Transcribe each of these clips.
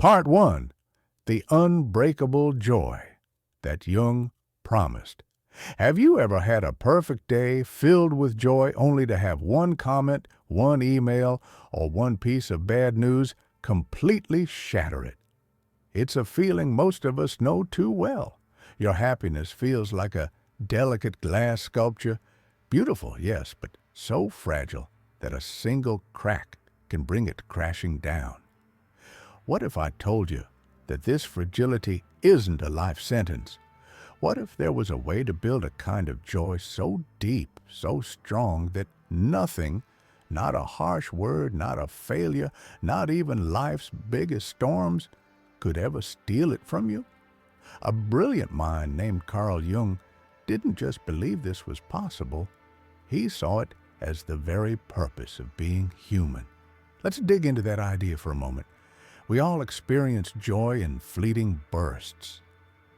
Part 1. The Unbreakable Joy that Jung promised. Have you ever had a perfect day filled with joy only to have one comment, one email, or one piece of bad news completely shatter it? It's a feeling most of us know too well. Your happiness feels like a delicate glass sculpture. Beautiful, yes, but so fragile that a single crack can bring it crashing down. What if I told you that this fragility isn't a life sentence? What if there was a way to build a kind of joy so deep, so strong that nothing, not a harsh word, not a failure, not even life's biggest storms, could ever steal it from you? A brilliant mind named Carl Jung didn't just believe this was possible, he saw it as the very purpose of being human. Let's dig into that idea for a moment. We all experience joy in fleeting bursts.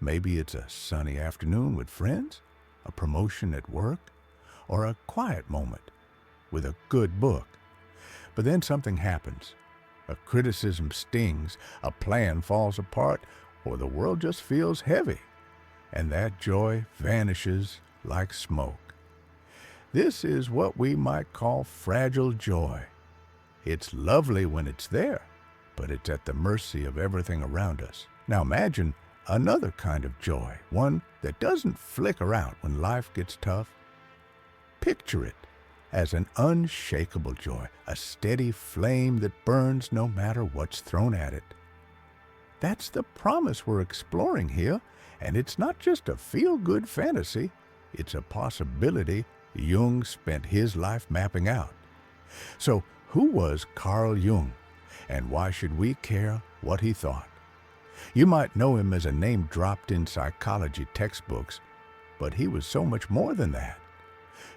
Maybe it's a sunny afternoon with friends, a promotion at work, or a quiet moment with a good book. But then something happens. A criticism stings, a plan falls apart, or the world just feels heavy, and that joy vanishes like smoke. This is what we might call fragile joy. It's lovely when it's there, but it's at the mercy of everything around us. Now imagine another kind of joy, one that doesn't flicker out when life gets tough. Picture it as an unshakable joy, a steady flame that burns no matter what's thrown at it. That's the promise we're exploring here, and it's not just a feel-good fantasy, it's a possibility Jung spent his life mapping out. So, who was Carl Jung, and why should we care what he thought? You might know him as a name dropped in psychology textbooks, but he was so much more than that.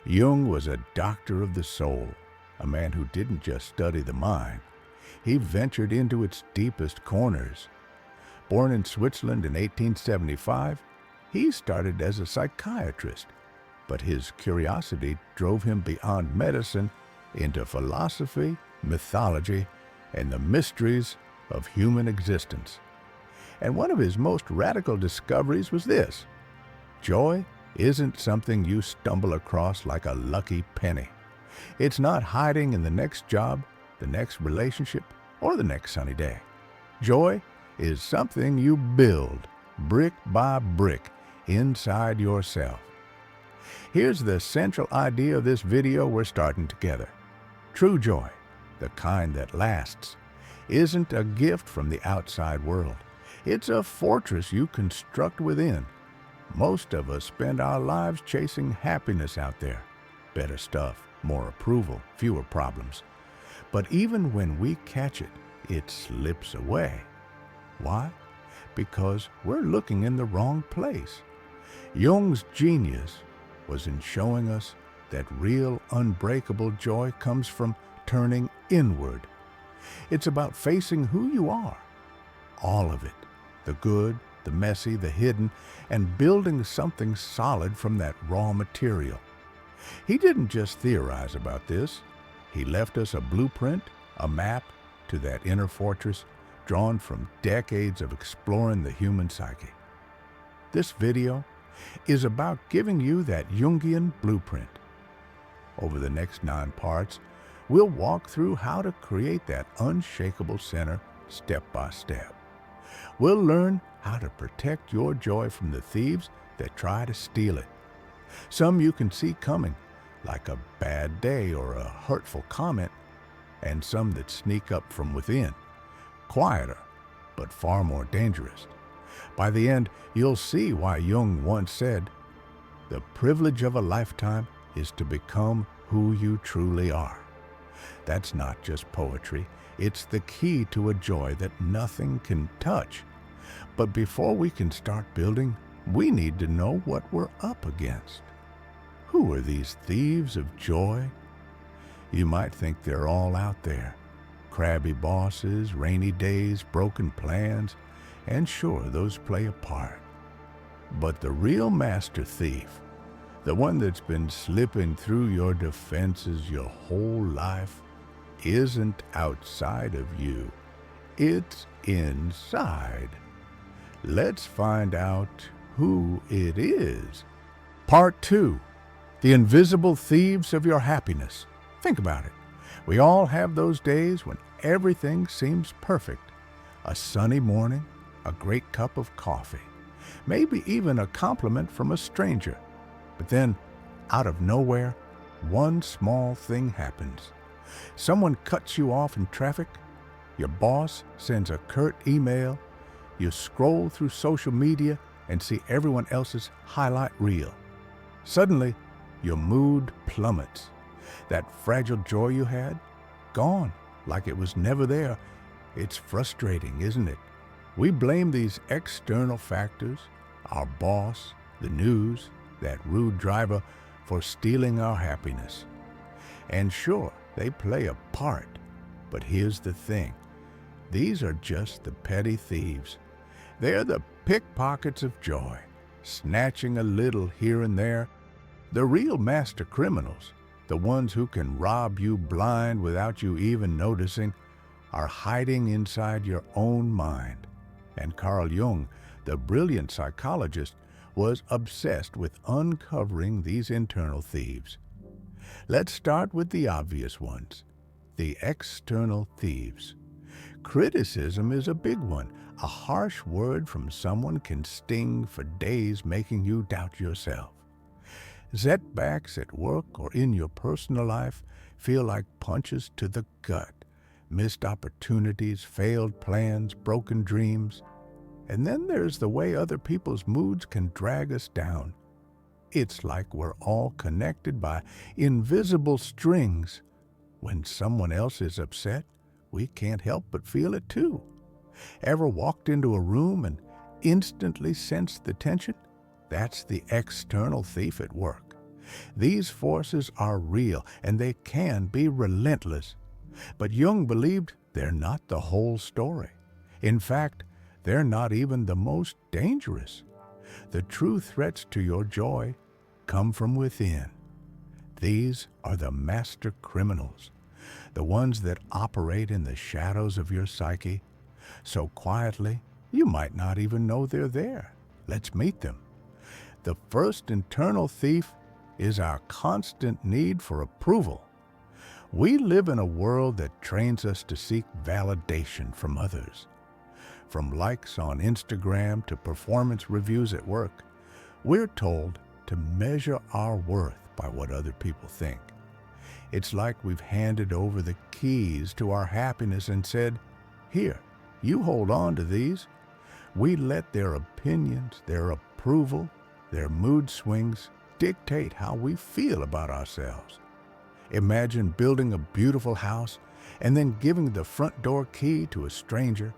Jung was a doctor of the soul, a man who didn't just study the mind. He ventured into its deepest corners. Born in Switzerland in 1875, he started as a psychiatrist, but his curiosity drove him beyond medicine into philosophy, mythology, and the mysteries of human existence. And one of his most radical discoveries was this: joy isn't something you stumble across like a lucky penny. It's not hiding in the next job, the next relationship, or the next sunny day. Joy is something you build, brick by brick, inside yourself. Here's the central idea of this video we're starting together. True joy, the kind that lasts, isn't a gift from the outside world. It's a fortress you construct within. Most of us spend our lives chasing happiness out there. Better stuff, more approval, fewer problems. But even when we catch it, it slips away. Why? Because we're looking in the wrong place. Jung's genius was in showing us that real unbreakable joy comes from turning inward. It's about facing who you are, all of it, the good, the messy, the hidden, and building something solid from that raw material. He didn't just theorize about this. He left us a blueprint, a map to that inner fortress drawn from decades of exploring the human psyche. This video is about giving you that Jungian blueprint. Over the next 9 parts, we'll walk through how to create that unshakable center step by step. We'll learn how to protect your joy from the thieves that try to steal it. Some you can see coming, like a bad day or a hurtful comment, and some that sneak up from within, quieter, but far more dangerous. By the end, you'll see why Jung once said, "The privilege of a lifetime is to become who you truly are." That's not just poetry, it's the key to a joy that nothing can touch. But before we can start building, we need to know what we're up against. Who are these thieves of joy? You might think they're all out there. Crabby bosses, rainy days, broken plans, and sure, those play a part. But the real master thief, the one that's been slipping through your defenses your whole life, isn't outside of you. It's inside. Let's find out who it is. Part 2. The invisible thieves of your happiness. Think about it. We all have those days when everything seems perfect. A sunny morning, a great cup of coffee, maybe even a compliment from a stranger. But then, out of nowhere, one small thing happens. Someone cuts you off in traffic. Your boss sends a curt email. You scroll through social media and see everyone else's highlight reel. Suddenly, your mood plummets. That fragile joy you had, gone, like it was never there. It's frustrating, isn't it? We blame these external factors, our boss, the news, that rude driver, for stealing our happiness. And sure, they play a part. But here's the thing. These are just the petty thieves. They're the pickpockets of joy, snatching a little here and there. The real master criminals, the ones who can rob you blind without you even noticing, are hiding inside your own mind. And Carl Jung, the brilliant psychologist, was obsessed with uncovering these internal thieves. Let's start with the obvious ones, the external thieves. Criticism is a big one. A harsh word from someone can sting for days, making you doubt yourself. Setbacks at work or in your personal life feel like punches to the gut. Missed opportunities, failed plans, broken dreams. And then there's the way other people's moods can drag us down. It's like we're all connected by invisible strings. When someone else is upset, we can't help but feel it too. Ever walked into a room and instantly sensed the tension? That's the external thief at work. These forces are real and they can be relentless. But Jung believed they're not the whole story. In fact, they're not even the most dangerous. The true threats to your joy come from within. These are the master criminals, the ones that operate in the shadows of your psyche, so quietly you might not even know they're there. Let's meet them. The first internal thief is our constant need for approval. We live in a world that trains us to seek validation from others. From likes on Instagram to performance reviews at work, we're told to measure our worth by what other people think. It's like we've handed over the keys to our happiness and said, "Here, you hold on to these." We let their opinions, their approval, their mood swings dictate how we feel about ourselves. Imagine building a beautiful house and then giving the front door key to a stranger.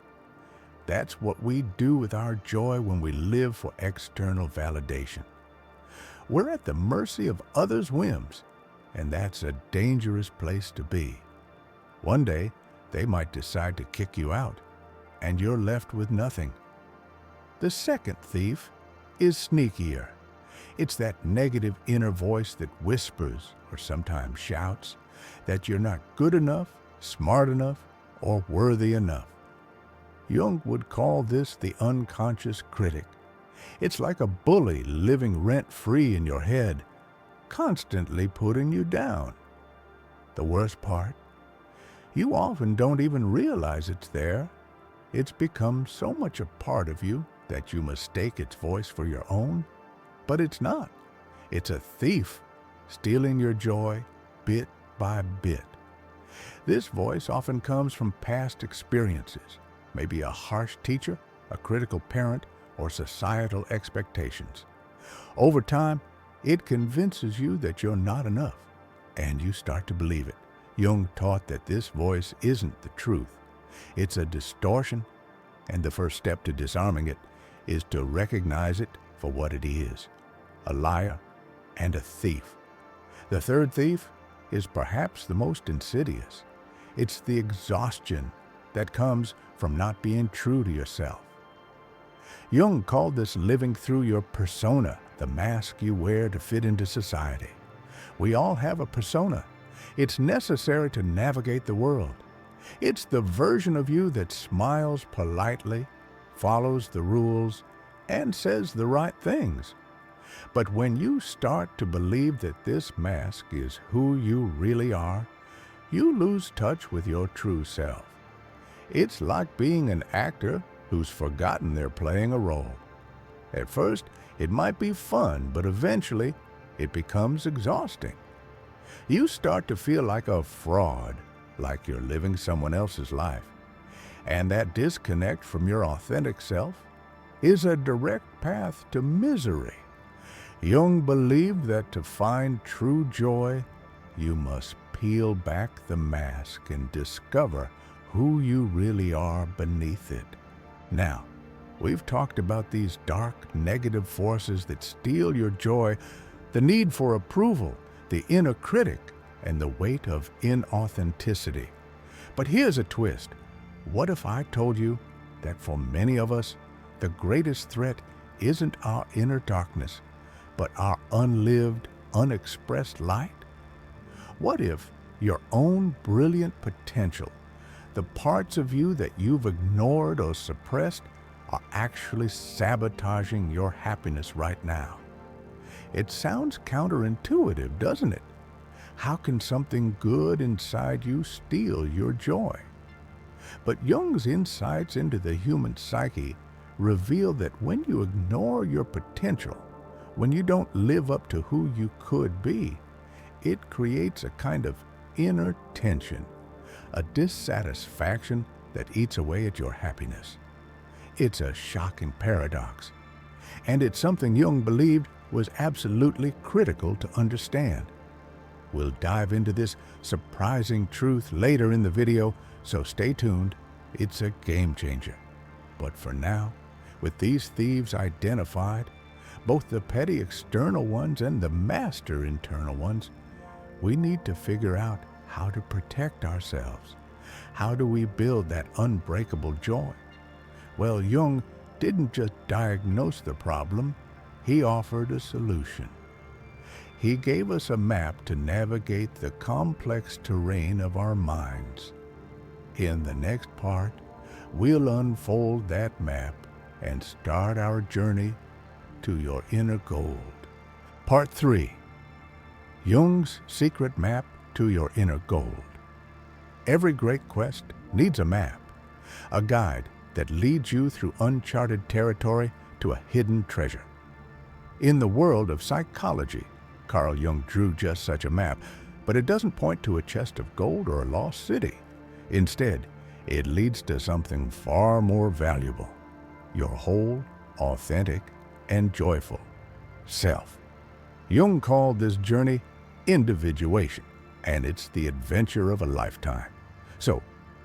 That's what we do with our joy when we live for external validation. We're at the mercy of others' whims, and that's a dangerous place to be. One day, they might decide to kick you out, and you're left with nothing. The second thief is sneakier. It's that negative inner voice that whispers, or sometimes shouts, that you're not good enough, smart enough, or worthy enough. Jung would call this the unconscious critic. It's like a bully living rent-free in your head, constantly putting you down. The worst part? You often don't even realize it's there. It's become so much a part of you that you mistake its voice for your own. But it's not. It's a thief, stealing your joy bit by bit. This voice often comes from past experiences, maybe a harsh teacher, a critical parent, or societal expectations. Over time, it convinces you that you're not enough, and you start to believe it. Jung taught that this voice isn't the truth. It's a distortion, and the first step to disarming it is to recognize it for what it is, a liar and a thief. The third thief is perhaps the most insidious. It's the exhaustion that comes from not being true to yourself. Jung called this living through your persona, the mask you wear to fit into society. We all have a persona. It's necessary to navigate the world. It's the version of you that smiles politely, follows the rules, and says the right things. But when you start to believe that this mask is who you really are, you lose touch with your true self. It's like being an actor who's forgotten they're playing a role. At first, it might be fun, but eventually, it becomes exhausting. You start to feel like a fraud, like you're living someone else's life. And that disconnect from your authentic self is a direct path to misery. Jung believed that to find true joy, you must peel back the mask and discover who you really are beneath it. Now, we've talked about these dark, negative forces that steal your joy, the need for approval, the inner critic, and the weight of inauthenticity. But here's a twist. What if I told you that for many of us, the greatest threat isn't our inner darkness, but our unlived, unexpressed light? What if your own brilliant potential, the parts of you that you've ignored or suppressed, are actually sabotaging your happiness right now? It sounds counterintuitive, doesn't it? How can something good inside you steal your joy? But Jung's insights into the human psyche reveal that when you ignore your potential, when you don't live up to who you could be, it creates a kind of inner tension, a dissatisfaction that eats away at your happiness. It's a shocking paradox, and it's something Jung believed was absolutely critical to understand. We'll dive into this surprising truth later in the video, so stay tuned. It's a game changer. But for now, with these thieves identified, both the petty external ones and the master internal ones, we need to figure out how to protect ourselves. How do we build that unbreakable joy? Well, Jung didn't just diagnose the problem, he offered a solution. He gave us a map to navigate the complex terrain of our minds. In the next part, we'll unfold that map and start our journey to your inner gold. Part 3. Jung's secret map to your inner gold. Every great quest needs a map, a guide that leads you through uncharted territory to a hidden treasure. In the world of psychology, Carl Jung drew just such a map, but it doesn't point to a chest of gold or a lost city. Instead, it leads to something far more valuable: your whole, authentic, and joyful self. Jung called this journey individuation, and it's the adventure of a lifetime. So,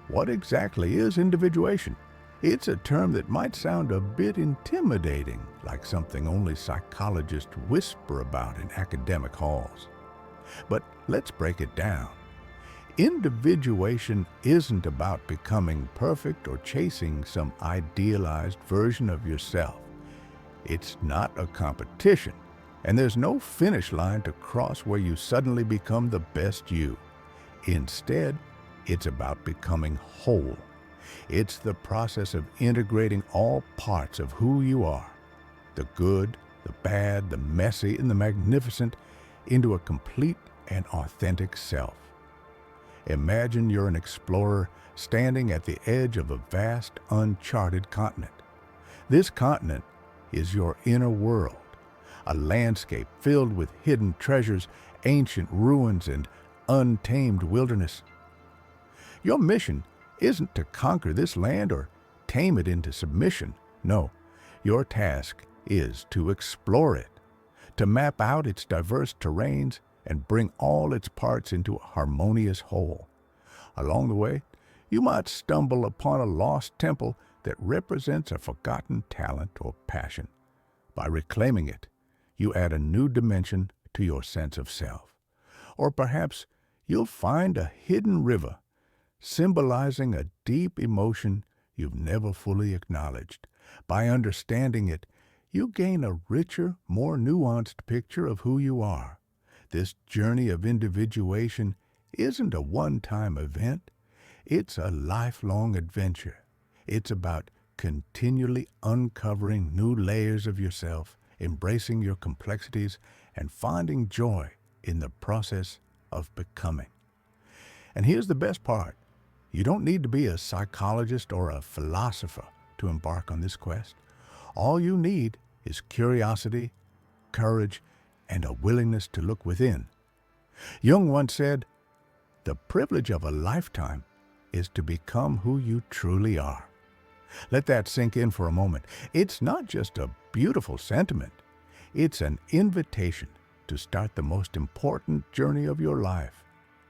what exactly is individuation? It's a term that might sound a bit intimidating, like something only psychologists whisper about in academic halls. But let's break it down. Individuation isn't about becoming perfect or chasing some idealized version of yourself. It's not a competition, and there's no finish line to cross where you suddenly become the best you. Instead, it's about becoming whole. It's the process of integrating all parts of who you are, the good, the bad, the messy, and the magnificent, into a complete and authentic self. Imagine you're an explorer standing at the edge of a vast, uncharted continent. This continent is your inner world, a landscape filled with hidden treasures, ancient ruins, and untamed wilderness. Your mission isn't to conquer this land or tame it into submission. No, your task is to explore it, to map out its diverse terrains and bring all its parts into a harmonious whole. Along the way, you might stumble upon a lost temple that represents a forgotten talent or passion. By reclaiming it, you add a new dimension to your sense of self. Or perhaps you'll find a hidden river symbolizing a deep emotion you've never fully acknowledged. By understanding it, you gain a richer, more nuanced picture of who you are. This journey of individuation isn't a one-time event. It's a lifelong adventure. It's about continually uncovering new layers of yourself, embracing your complexities, and finding joy in the process of becoming. And here's the best part. You don't need to be a psychologist or a philosopher to embark on this quest. All you need is curiosity, courage, and a willingness to look within. Jung once said, "The privilege of a lifetime is to become who you truly are." Let that sink in for a moment. It's not just a beautiful sentiment. It's an invitation to start the most important journey of your life.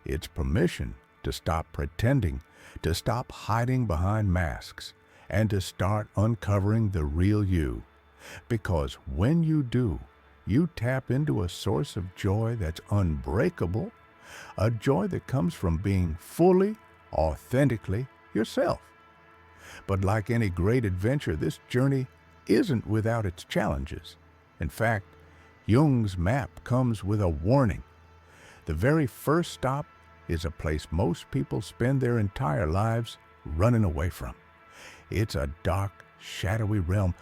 It's permission to stop pretending, to stop hiding behind masks, and to start uncovering the real you. Because when you do, you tap into a source of joy that's unbreakable, a joy that comes from being fully, authentically yourself. But like any great adventure, this journey isn't without its challenges. In fact, Jung's map comes with a warning. The very first stop is a place most people spend their entire lives running away from. It's a dark, shadowy realm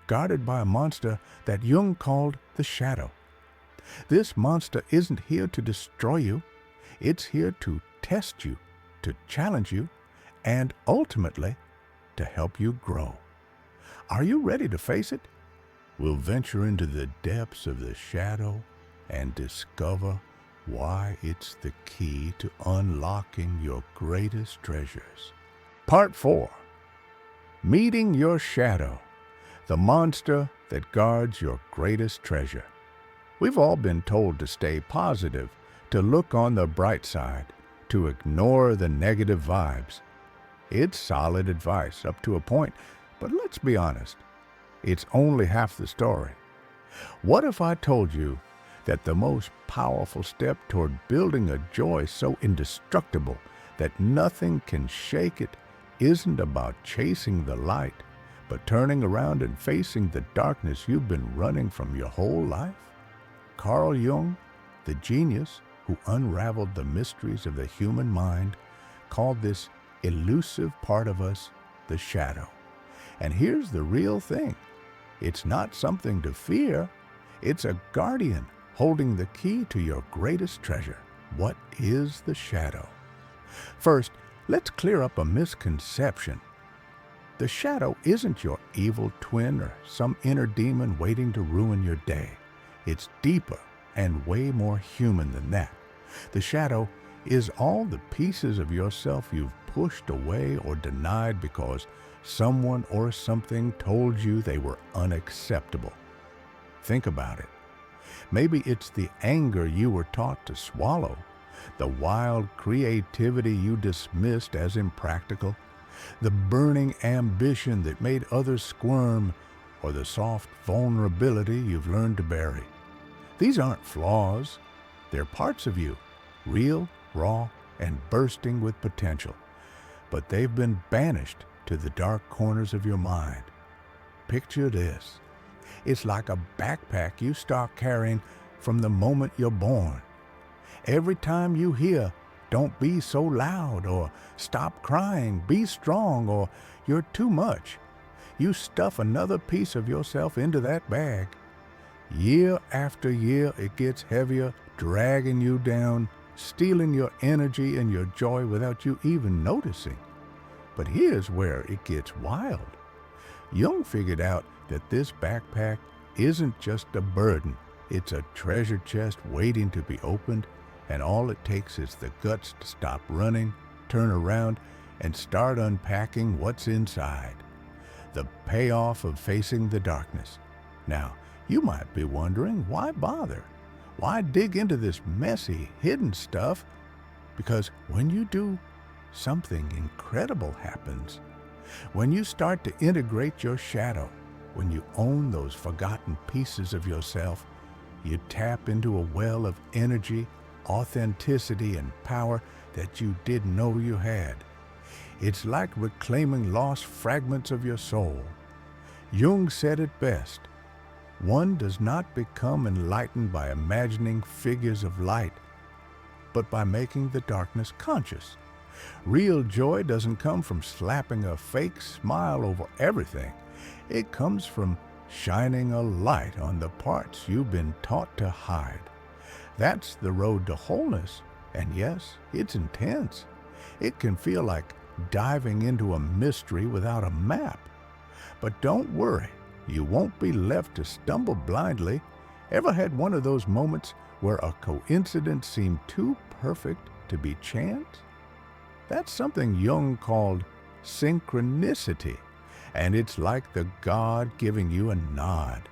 guarded by a monster that Jung called the shadow. This monster isn't here to destroy you. It's here to test you, to challenge you, and ultimately to help you grow. Are you ready to face it? We'll venture into the depths of the shadow and discover why it's the key to unlocking your greatest treasures. Part 4. Meeting your shadow, the monster that guards your greatest treasure. We've all been told to stay positive, to look on the bright side, to ignore the negative vibes. It's solid advice up to a point, but let's be honest, it's only half the story. What if I told you that the most powerful step toward building a joy so indestructible that nothing can shake it isn't about chasing the light, but turning around and facing the darkness you've been running from your whole life? Carl Jung, the genius who unraveled the mysteries of the human mind, called this elusive part of us the shadow. And here's the real thing. It's not something to fear. It's a guardian holding the key to your greatest treasure. What is the shadow? First, let's clear up a misconception. The shadow isn't your evil twin or some inner demon waiting to ruin your day. It's deeper and way more human than that. The shadow is all the pieces of yourself you've pushed away or denied because someone or something told you they were unacceptable. Think about it. Maybe it's the anger you were taught to swallow, the wild creativity you dismissed as impractical, the burning ambition that made others squirm, or the soft vulnerability you've learned to bury. These aren't flaws. They're parts of you, real, raw, and bursting with potential. But they've been banished to the dark corners of your mind. Picture this. It's like a backpack you start carrying from the moment you're born. Every time you hear, "Don't be so loud," or "Stop crying, be strong," or "You're too much," you stuff another piece of yourself into that bag. Year after year, it gets heavier, dragging you down, stealing your energy and your joy without you even noticing. But here's where it gets wild. Jung figured out that this backpack isn't just a burden. It's a treasure chest waiting to be opened, and all it takes is the guts to stop running, turn around, and start unpacking what's inside. The payoff of facing the darkness. Now, you might be wondering, why bother? Why dig into this messy, hidden stuff? Because when you do, something incredible happens. When you start to integrate your shadow, when you own those forgotten pieces of yourself, you tap into a well of energy, authenticity, and power that you didn't know you had. It's like reclaiming lost fragments of your soul. Jung said it best. One does not become enlightened by imagining figures of light, but by making the darkness conscious. Real joy doesn't come from slapping a fake smile over everything. It comes from shining a light on the parts you've been taught to hide. That's the road to wholeness, and yes, it's intense. It can feel like diving into a mystery without a map. But don't worry, you won't be left to stumble blindly. Ever had one of those moments where a coincidence seemed too perfect to be chance? That's something Jung called synchronicity, and it's like the God giving you a nod.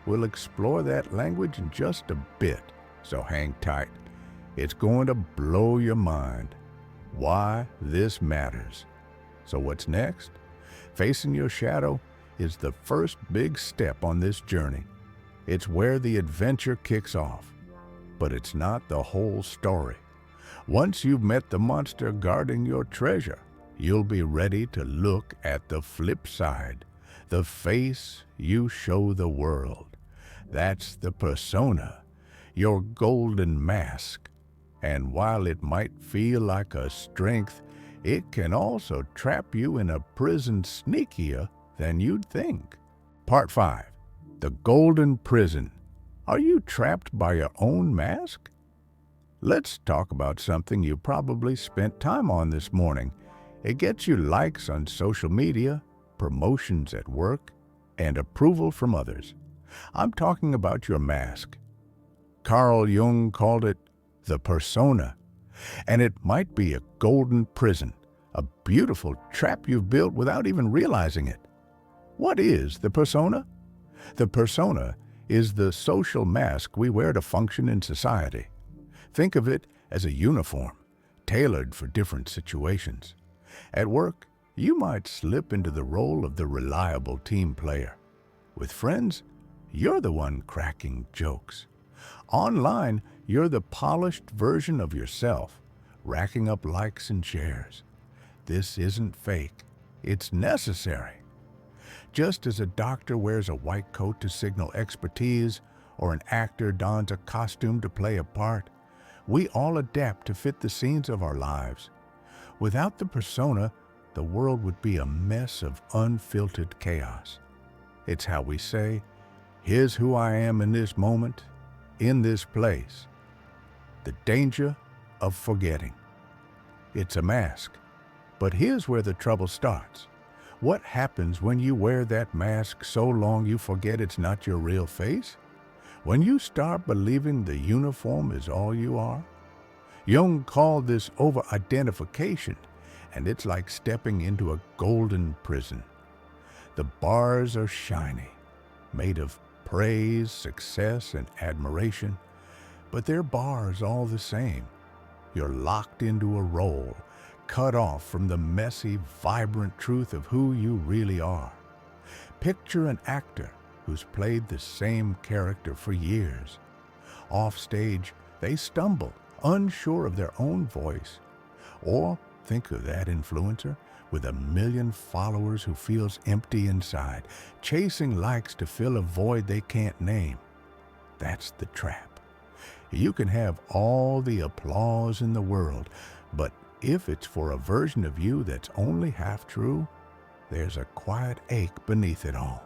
We'll explore that language in just a bit, so hang tight. It's going to blow your mind. Why this matters. So what's next? Facing your shadow is the first big step on this journey. It's where the adventure kicks off. But it's not the whole story. Once you've met the monster guarding your treasure, you'll be ready to look at the flip side, the face you show the world. That's the persona, your golden mask. And while it might feel like a strength, it can also trap you in a prison sneakier than you'd think. Part 5. The Golden Prison. Are you trapped by your own mask? Let's talk about something you probably spent time on this morning. It gets you likes on social media, promotions at work, and approval from others. I'm talking about your mask. Carl Jung called it the persona, and it might be a golden prison, a beautiful trap you've built without even realizing it. What is the persona? The persona is the social mask we wear to function in society. Think of it as a uniform, tailored for different situations. At work, you might slip into the role of the reliable team player. With friends, you're the one cracking jokes. Online, you're the polished version of yourself, racking up likes and shares. This isn't fake. It's necessary. Just as a doctor wears a white coat to signal expertise, or an actor dons a costume to play a part, we all adapt to fit the scenes of our lives. Without the persona, the world would be a mess of unfiltered chaos. It's how we say, here's who I am in this moment, in this place. The danger of forgetting. It's a mask. But here's where the trouble starts. What happens when you wear that mask so long you forget it's not your real face? When you start believing the uniform is all you are? Jung called this over-identification, and it's like stepping into a golden prison. The bars are shiny, made of praise, success, and admiration, but they're bars all the same. You're locked into a role, cut off from the messy, vibrant truth of who you really are. Picture an actor who's played the same character for years. Off stage, they stumble, unsure of their own voice. Or think of that influencer with 1 million followers who feels empty inside, chasing likes to fill a void they can't name. That's the trap. You can have all the applause in the world, but if it's for a version of you that's only half true, there's a quiet ache beneath it all.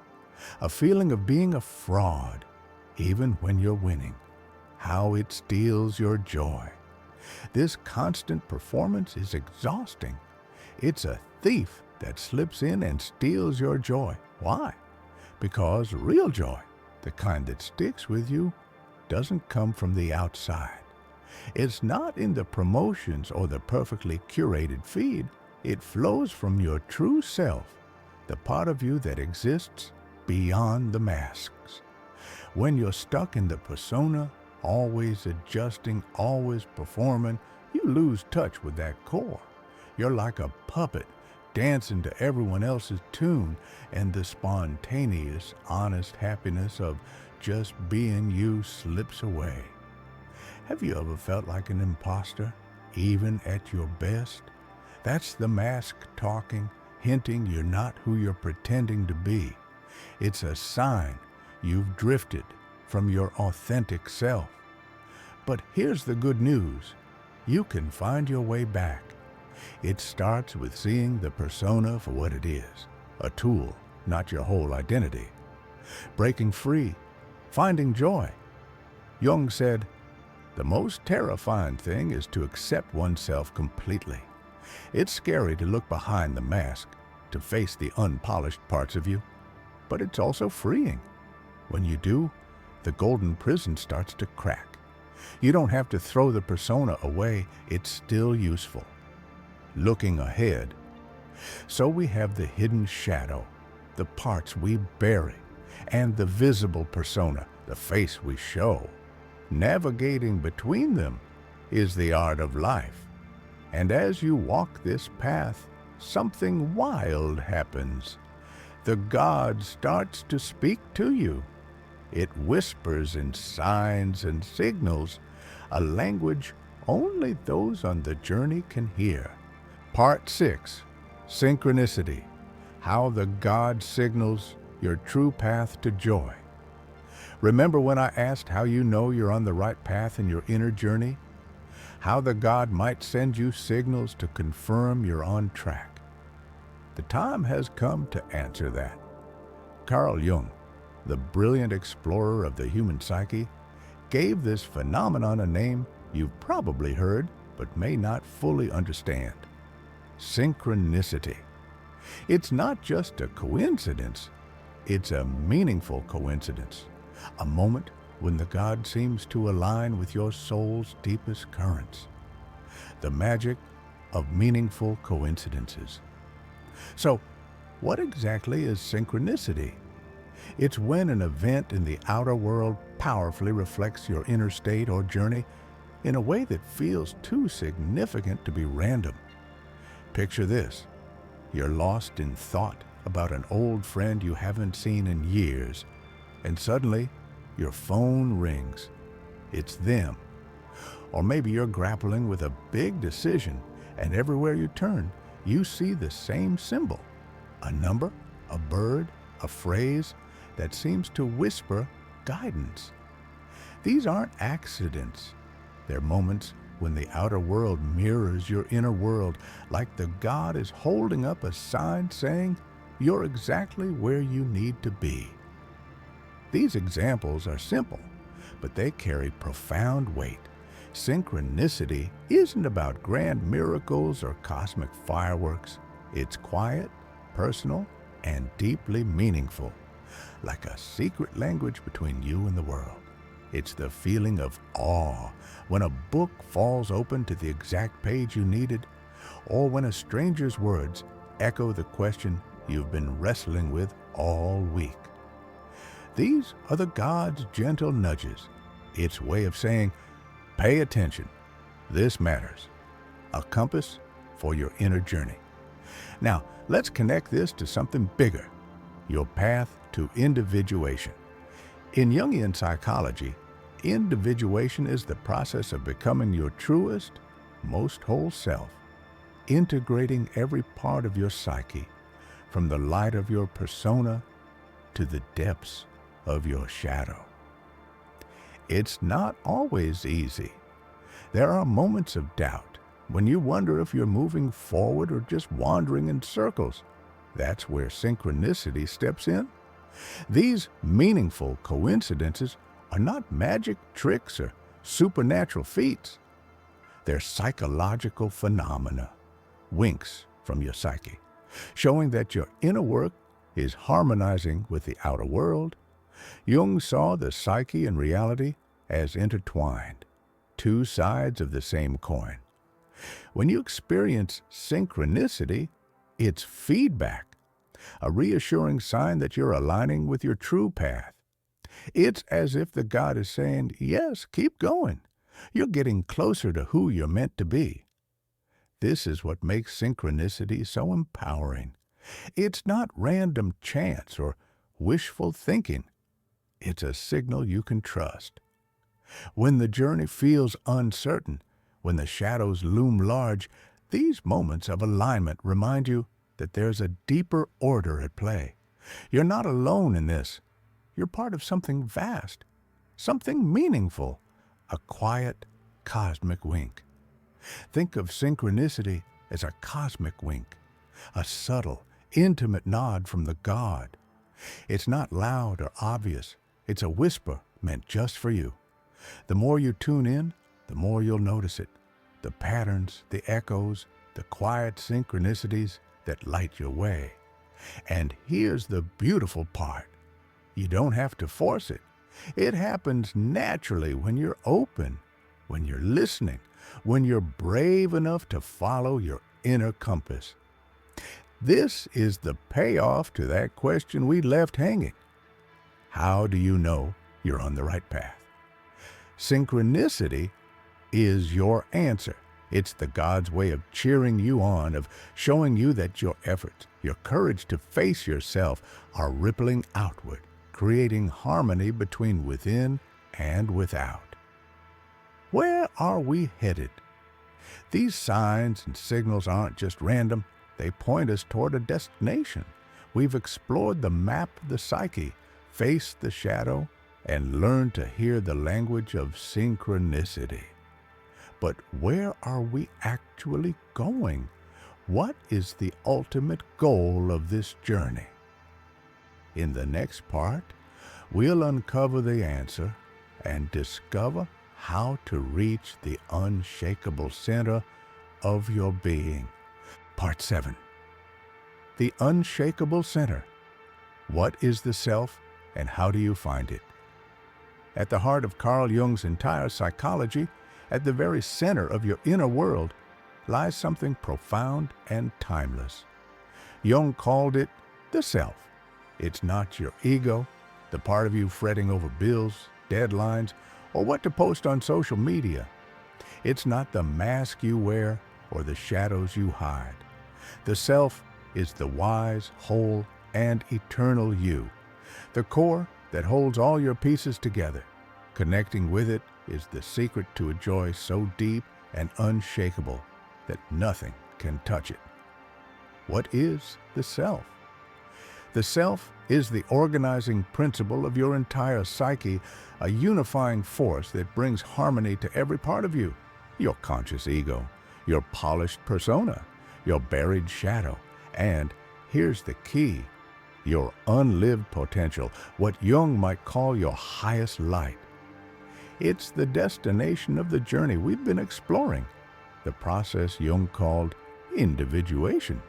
A feeling of being a fraud, even when you're winning. How it steals your joy. This constant performance is exhausting. It's a thief that slips in and steals your joy. Why? Because real joy, the kind that sticks with you, doesn't come from the outside. It's not in the promotions or the perfectly curated feed. It flows from your true self, the part of you that exists beyond the masks. When you're stuck in the persona, always adjusting, always performing, you lose touch with that core. You're like a puppet dancing to everyone else's tune, and the spontaneous, honest happiness of just being you slips away. Have you ever felt like an imposter, even at your best? That's the mask talking, hinting you're not who you're pretending to be. It's a sign you've drifted from your authentic self. But here's the good news. You can find your way back. It starts with seeing the persona for what it is, a tool, not your whole identity. Breaking free, finding joy. Jung said, "The most terrifying thing is to accept oneself completely. It's scary to look behind the mask, to face the unpolished parts of you, but it's also freeing. When you do, the golden prison starts to crack. You don't have to throw the persona away, it's still useful." Looking ahead. So we have the hidden shadow, the parts we bury, and the visible persona, the face we show. Navigating between them is the art of life. And as you walk this path, something wild happens. The God starts to speak to you. It whispers in signs and signals, a language only those on the journey can hear. Part 6, Synchronicity, how the God signals your true path to joy. Remember when I asked how you know you're on the right path in your inner journey? How the God might send you signals to confirm you're on track. The time has come to answer that. Carl Jung, the brilliant explorer of the human psyche, gave this phenomenon a name you've probably heard but may not fully understand. Synchronicity. It's not just a coincidence, it's a meaningful coincidence. A moment when the God seems to align with your soul's deepest currents. The magic of meaningful coincidences. So, what exactly is synchronicity? It's when an event in the outer world powerfully reflects your inner state or journey in a way that feels too significant to be random. Picture this. You're lost in thought about an old friend you haven't seen in years, and suddenly your phone rings. It's them. Or maybe you're grappling with a big decision, and everywhere you turn, you see the same symbol. A number, a bird, a phrase that seems to whisper guidance. These aren't accidents. They're moments when the outer world mirrors your inner world, like the God is holding up a sign saying, "You're exactly where you need to be." These examples are simple, but they carry profound weight. Synchronicity isn't about grand miracles or cosmic fireworks. It's quiet, personal, and deeply meaningful, like a secret language between you and the world. It's the feeling of awe when a book falls open to the exact page you needed, or when a stranger's words echo the question you've been wrestling with all week. These are the God's gentle nudges. Its way of saying, pay attention, this matters. A compass for your inner journey. Now, let's connect this to something bigger, your path to individuation. In Jungian psychology, individuation is the process of becoming your truest, most whole self, integrating every part of your psyche, from the light of your persona to the depths of your shadow. It's not always easy. There are moments of doubt when you wonder if you're moving forward or just wandering in circles. That's where synchronicity steps in. These meaningful coincidences are not magic tricks or supernatural feats. They're psychological phenomena, winks from your psyche, showing that your inner work is harmonizing with the outer world. Jung saw the psyche and reality as intertwined, two sides of the same coin. When you experience synchronicity, it's feedback, a reassuring sign that you're aligning with your true path. It's as if the God is saying, yes, keep going. You're getting closer to who you're meant to be. This is what makes synchronicity so empowering. It's not random chance or wishful thinking. It's a signal you can trust. When the journey feels uncertain, when the shadows loom large, these moments of alignment remind you that there's a deeper order at play. You're not alone in this. You're part of something vast, something meaningful, a quiet, cosmic wink. Think of synchronicity as a cosmic wink, a subtle, intimate nod from the God. It's not loud or obvious. It's a whisper meant just for you. The more you tune in, the more you'll notice it. The patterns, the echoes, the quiet synchronicities that light your way. And here's the beautiful part. You don't have to force it. It happens naturally when you're open, when you're listening, when you're brave enough to follow your inner compass. This is the payoff to that question we left hanging. How do you know you're on the right path? Synchronicity is your answer. It's the God's way of cheering you on, of showing you that your efforts, your courage to face yourself are rippling outward, creating harmony between within and without. Where are we headed? These signs and signals aren't just random. They point us toward a destination. We've explored the map of the psyche, faced the shadow, and learned to hear the language of synchronicity. But where are we actually going? What is the ultimate goal of this journey? In the next part, we'll uncover the answer and discover how to reach the unshakable center of your being. Part 7. The unshakable center. What is the self and how do you find it? At the heart of Carl Jung's entire psychology, at the very center of your inner world, lies something profound and timeless. Jung called it the self. It's not your ego, the part of you fretting over bills, deadlines, or what to post on social media. It's not the mask you wear or the shadows you hide. The self is the wise, whole, and eternal you, the core that holds all your pieces together. Connecting with it is the secret to a joy so deep and unshakable that nothing can touch it. What is the self? The self is the organizing principle of your entire psyche, a unifying force that brings harmony to every part of you. Your conscious ego, your polished persona, your buried shadow, and here's the key, your unlived potential, what Jung might call your highest light. It's the destination of the journey we've been exploring, the process Jung called individuation.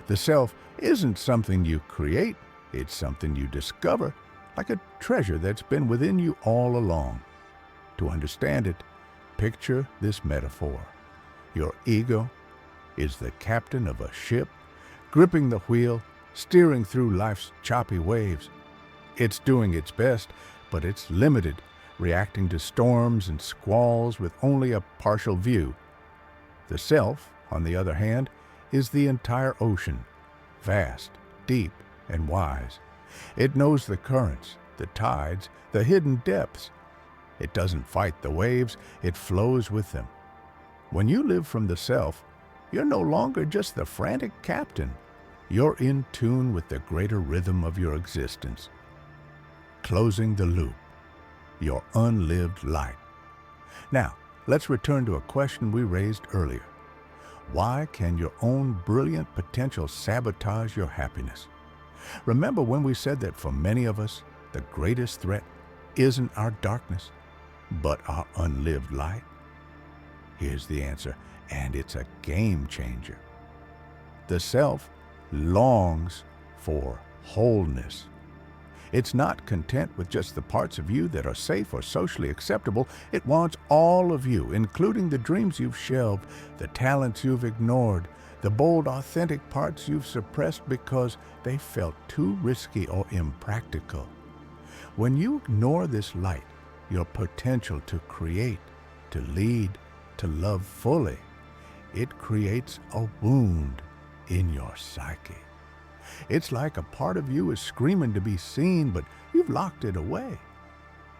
The self isn't something you create, it's something you discover, like a treasure that's been within you all along. To understand it, picture this metaphor. Your ego is the captain of a ship, gripping the wheel, steering through life's choppy waves. It's doing its best, but it's limited, reacting to storms and squalls with only a partial view. The self, on the other hand, is the entire ocean, vast, deep, and wise. It knows the currents, the tides, the hidden depths. It doesn't fight the waves, it flows with them. When you live from the self, you're no longer just the frantic captain. You're in tune with the greater rhythm of your existence. Closing the loop, your unlived light. Now, let's return to a question we raised earlier. Why can your own brilliant potential sabotage your happiness? Remember when we said that for many of us, the greatest threat isn't our darkness, but our unlived light? Here's the answer, and it's a game changer. The self longs for wholeness. It's not content with just the parts of you that are safe or socially acceptable. It wants all of you, including the dreams you've shelved, the talents you've ignored, the bold, authentic parts you've suppressed because they felt too risky or impractical. When you ignore this light, your potential to create, to lead, to love fully, it creates a wound in your psyche. It's like a part of you is screaming to be seen, but you've locked it away.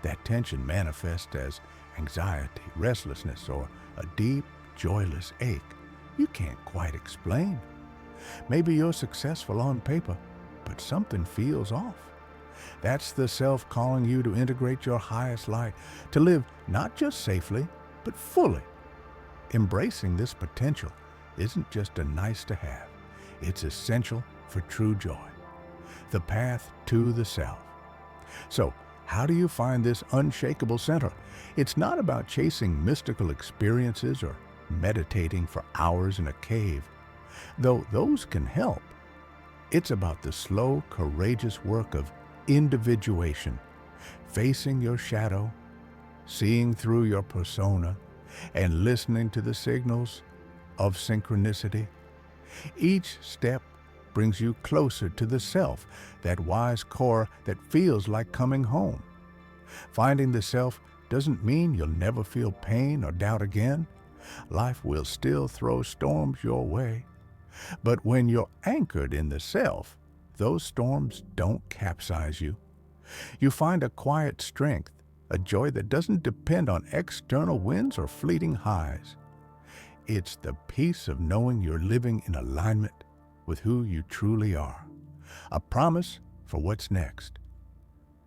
That tension manifests as anxiety, restlessness, or a deep, joyless ache you can't quite explain. Maybe you're successful on paper, but something feels off. That's the self calling you to integrate your highest light, to live not just safely, but fully. Embracing this potential isn't just a nice to have. It's essential for true joy, the path to the self. So, how do you find this unshakable center? It's not about chasing mystical experiences or meditating for hours in a cave, though those can help. It's about the slow, courageous work of individuation, facing your shadow, seeing through your persona, and listening to the signals of synchronicity. Each step brings you closer to the self, that wise core that feels like coming home. Finding the self doesn't mean you'll never feel pain or doubt again. Life will still throw storms your way. But when you're anchored in the self, those storms don't capsize you. You find a quiet strength, a joy that doesn't depend on external winds or fleeting highs. It's the peace of knowing you're living in alignment with who you truly are, a promise for what's next.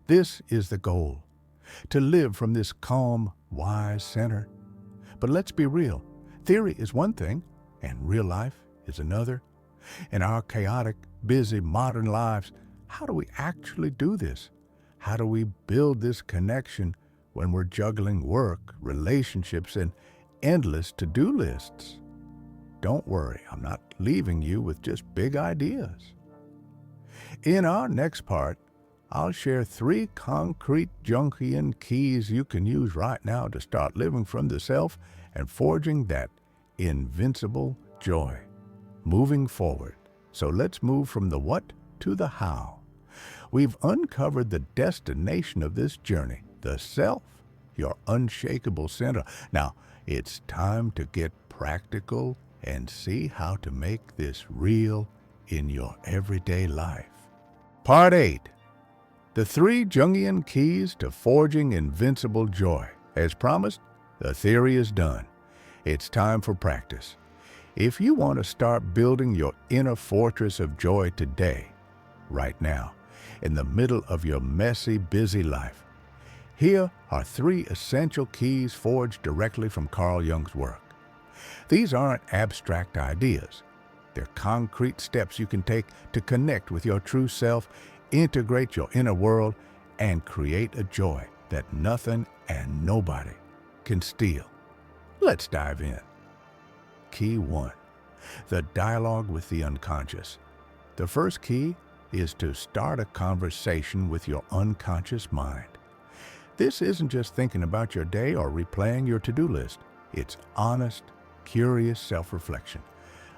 This is the goal, to live from this calm, wise center. But let's be real. Theory is one thing, and real life is another. In our chaotic, busy, modern lives, how do we actually do this? How do we build this connection when we're juggling work, relationships, and endless to-do lists? Don't worry, I'm not leaving you with just big ideas. In our next part, I'll share 3 concrete Jungian keys you can use right now to start living from the self and forging that invincible joy. Moving forward. So let's move from the what to the how. We've uncovered the destination of this journey, the self, your unshakable center. Now, it's time to get practical and see how to make this real in your everyday life. Part 8. The 3 Jungian keys to forging invincible joy. As promised, the theory is done. It's time for practice. If you want to start building your inner fortress of joy today, right now, in the middle of your messy, busy life, here are 3 essential keys forged directly from Carl Jung's work. These aren't abstract ideas. They're concrete steps you can take to connect with your true self, integrate your inner world, and create a joy that nothing and nobody can steal. Let's dive in. Key 1. The dialogue with the unconscious. The first key is to start a conversation with your unconscious mind. This isn't just thinking about your day or replaying your to-do list. It's honest, curious self-reflection,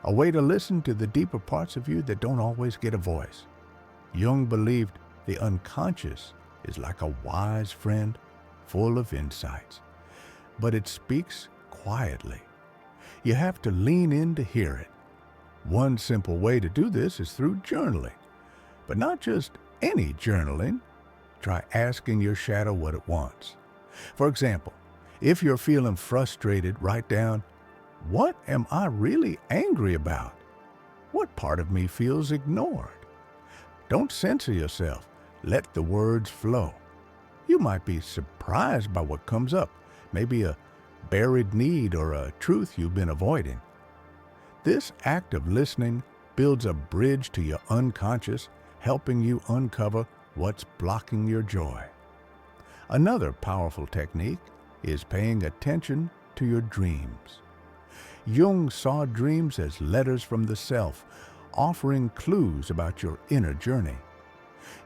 a way to listen to the deeper parts of you that don't always get a voice. Jung believed the unconscious is like a wise friend full of insights, but it speaks quietly. You have to lean in to hear it. One simple way to do this is through journaling, but not just any journaling. Try asking your shadow what it wants. For example, if you're feeling frustrated, write down, what am I really angry about? What part of me feels ignored? Don't censor yourself. Let the words flow. You might be surprised by what comes up, maybe a buried need or a truth you've been avoiding. This act of listening builds a bridge to your unconscious, helping you uncover what's blocking your joy. Another powerful technique is paying attention to your dreams. Jung saw dreams as letters from the self, offering clues about your inner journey.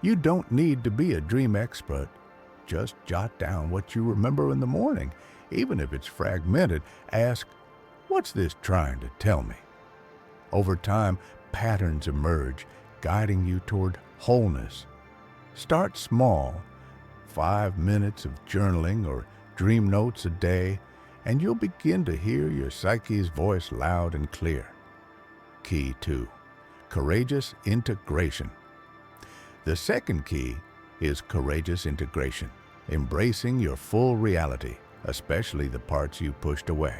You don't need to be a dream expert. Just jot down what you remember in the morning. Even if it's fragmented, ask, what's this trying to tell me? Over time, patterns emerge, guiding you toward wholeness. Start small, 5 minutes of journaling or dream notes a day, and you'll begin to hear your psyche's voice loud and clear. Key 2. Courageous integration. The second key is courageous integration, embracing your full reality, especially the parts you pushed away.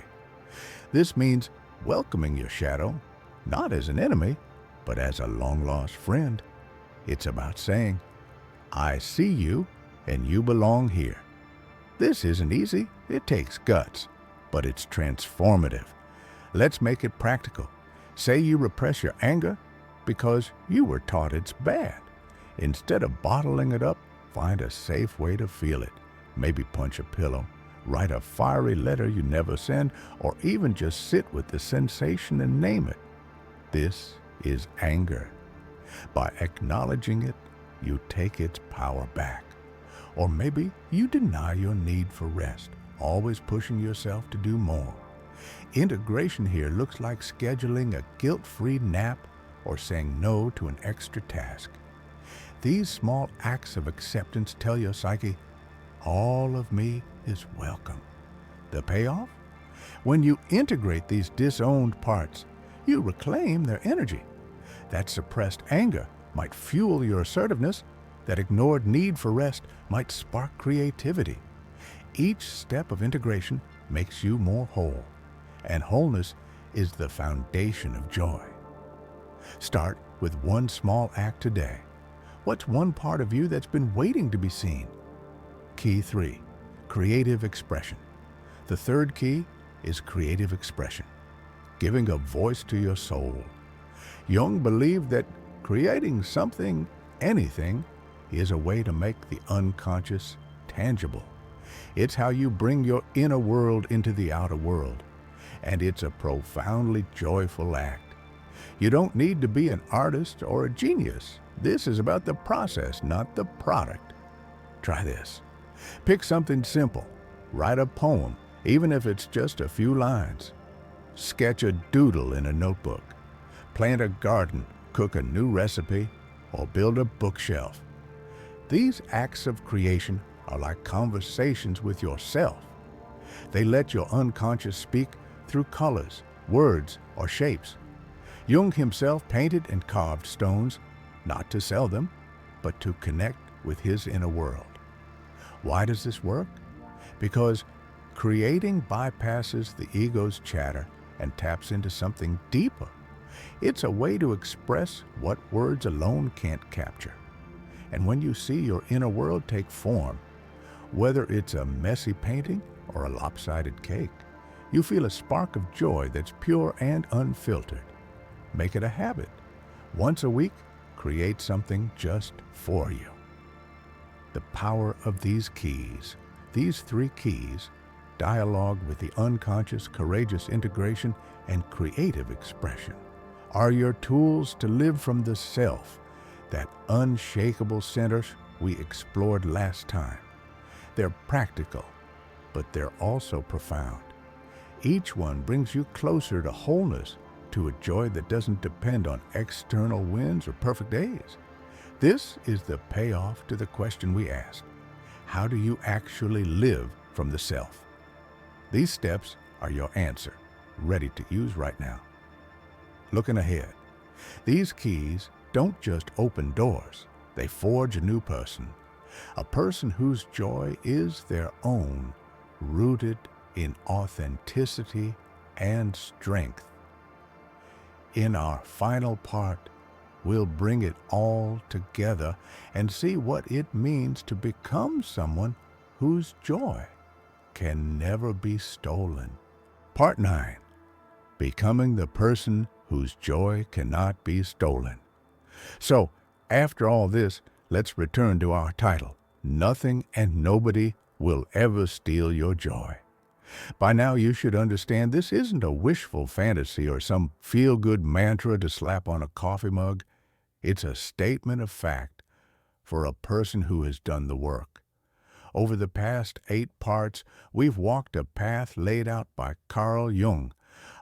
This means welcoming your shadow, not as an enemy, but as a long-lost friend. It's about saying, I see you and you belong here. This isn't easy, it takes guts, but it's transformative. Let's make it practical. Say you repress your anger because you were taught it's bad. Instead of bottling it up, find a safe way to feel it. Maybe punch a pillow, write a fiery letter you never send, or even just sit with the sensation and name it. This is anger. By acknowledging it, you take its power back. Or maybe you deny your need for rest, always pushing yourself to do more. Integration here looks like scheduling a guilt-free nap or saying no to an extra task. These small acts of acceptance tell your psyche, all of me is welcome. The payoff? When you integrate these disowned parts, you reclaim their energy. That suppressed anger might fuel your assertiveness. That ignored need for rest might spark creativity. Each step of integration makes you more whole, and wholeness is the foundation of joy. Start with one small act today. What's one part of you that's been waiting to be seen? Key 3, creative expression. The third key is creative expression, giving a voice to your soul. Jung believed that creating something, anything, is a way to make the unconscious tangible. It's how you bring your inner world into the outer world, and it's a profoundly joyful act. You don't need to be an artist or a genius. This is about the process, not the product. Try this. Pick something simple. Write a poem, even if it's just a few lines. Sketch a doodle in a notebook. Plant a garden, cook a new recipe, or build a bookshelf. These acts of creation are like conversations with yourself. They let your unconscious speak through colors, words, or shapes. Jung himself painted and carved stones, not to sell them, but to connect with his inner world. Why does this work? Because creating bypasses the ego's chatter and taps into something deeper. It's a way to express what words alone can't capture. And when you see your inner world take form, whether it's a messy painting or a lopsided cake, you feel a spark of joy that's pure and unfiltered. Make it a habit. Once a week, create something just for you. The power of these keys, these 3 keys, dialogue with the unconscious, courageous integration, and creative expression, are your tools to live from the self, that unshakable center we explored last time. They're practical, but they're also profound. Each one brings you closer to wholeness, to a joy that doesn't depend on external wins or perfect days. This is the payoff to the question we asked. How do you actually live from the self? These steps are your answer, ready to use right now. Looking ahead, these keys don't just open doors, they forge a new person, a person whose joy is their own, rooted in authenticity and strength. In our final part, we'll bring it all together and see what it means to become someone whose joy can never be stolen. Part 9, becoming the person whose joy cannot be stolen. So, after all this, let's return to our title. Nothing and nobody will ever steal your joy. By now you should understand this isn't a wishful fantasy or some feel-good mantra to slap on a coffee mug. It's a statement of fact for a person who has done the work. Over the past 8 parts, we've walked a path laid out by Carl Jung,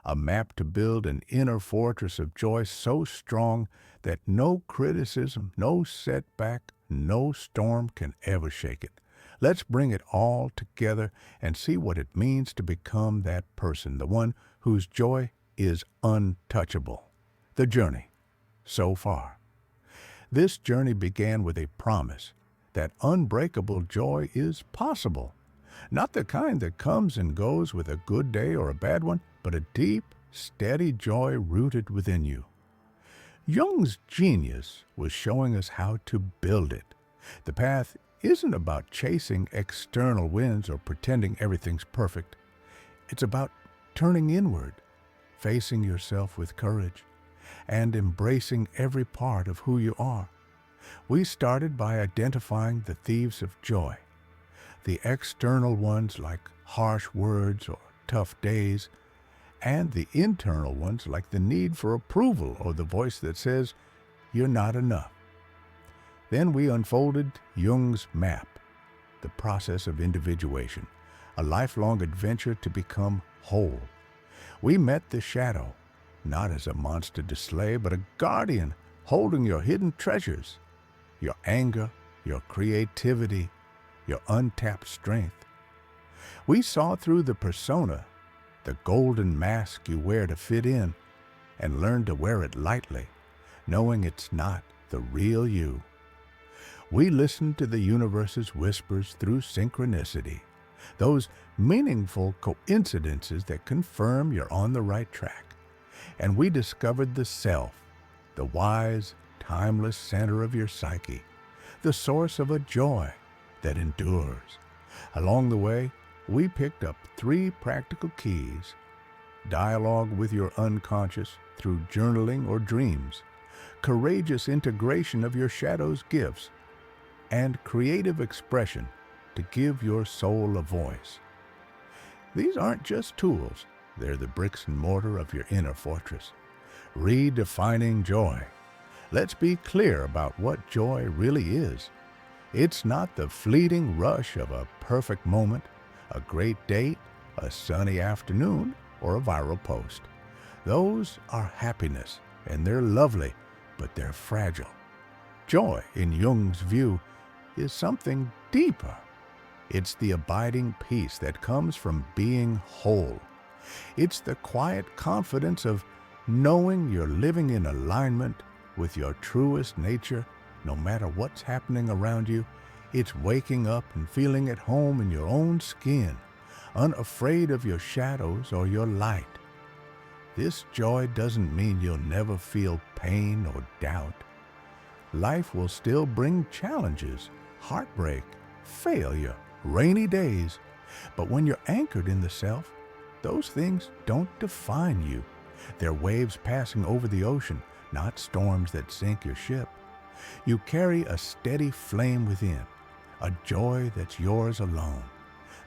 a map to build an inner fortress of joy so strong that no criticism, no setback, no storm can ever shake it. Let's bring it all together and see what it means to become that person, the one whose joy is untouchable. The journey, so far. This journey began with a promise that unbreakable joy is possible. Not the kind that comes and goes with a good day or a bad one, but a deep, steady joy rooted within you. Jung's genius was showing us how to build it. The path isn't about chasing external wins or pretending everything's perfect. It's about turning inward, facing yourself with courage, and embracing every part of who you are. We started by identifying the thieves of joy, the external ones like harsh words or tough days, and the internal ones like the need for approval or the voice that says, "You're not enough." Then we unfolded Jung's map, the process of individuation, a lifelong adventure to become whole. We met the shadow, not as a monster to slay, but a guardian holding your hidden treasures, your anger, your creativity, your untapped strength. We saw through the persona, the golden mask you wear to fit in, and learned to wear it lightly, knowing it's not the real you. We listened to the universe's whispers through synchronicity, those meaningful coincidences that confirm you're on the right track. And we discovered the self, the wise, timeless center of your psyche, the source of a joy that endures. Along the way, we picked up 3 practical keys: dialogue with your unconscious through journaling or dreams, courageous integration of your shadow's gifts, and creative expression to give your soul a voice. These aren't just tools, they're the bricks and mortar of your inner fortress. Redefining joy. Let's be clear about what joy really is. It's not the fleeting rush of a perfect moment, a great date, a sunny afternoon, or a viral post. Those are happiness, and they're lovely, but they're fragile. Joy, in Jung's view, is something deeper. It's the abiding peace that comes from being whole. It's the quiet confidence of knowing you're living in alignment with your truest nature, no matter what's happening around you. It's waking up and feeling at home in your own skin, unafraid of your shadows or your light. This joy doesn't mean you'll never feel pain or doubt. Life will still bring challenges, heartbreak, failure, rainy days. But when you're anchored in the self, those things don't define you. They're waves passing over the ocean, not storms that sink your ship. You carry a steady flame within, a joy that's yours alone,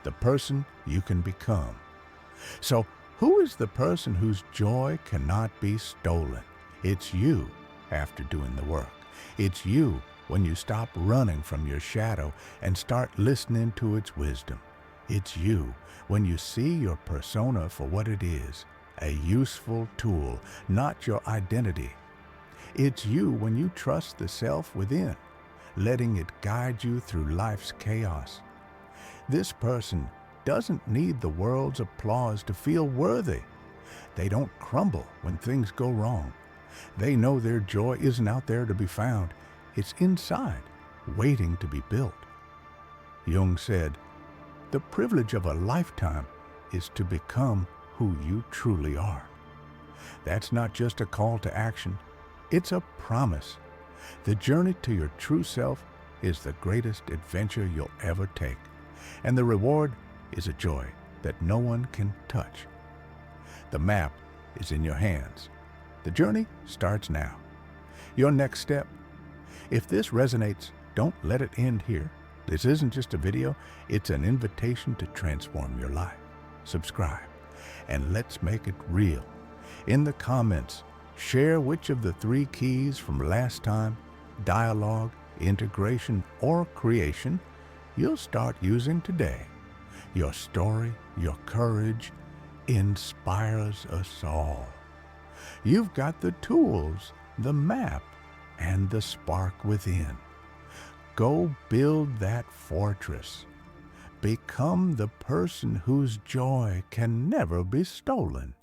the person you can become. So, who is the person whose joy cannot be stolen? It's you after doing the work. It's you when you stop running from your shadow and start listening to its wisdom. It's you when you see your persona for what it is, a useful tool, not your identity. It's you when you trust the self within, letting it guide you through life's chaos. This person doesn't need the world's applause to feel worthy. They don't crumble when things go wrong. They know their joy isn't out there to be found. It's inside, waiting to be built. Jung said, "The privilege of a lifetime is to become who you truly are." That's not just a call to action. It's a promise. The journey to your true self is the greatest adventure you'll ever take, and the reward is a joy that no one can touch. The map is in your hands. The journey starts now. Your next step. If this resonates, don't let it end here. This isn't just a video, it's an invitation to transform your life. Subscribe, and let's make it real. In the comments, share which of the 3 keys from last time, dialogue, integration, or creation, you'll start using today. Your story, your courage, inspires us all. You've got the tools, the map, and the spark within. Go build that fortress. Become the person whose joy can never be stolen.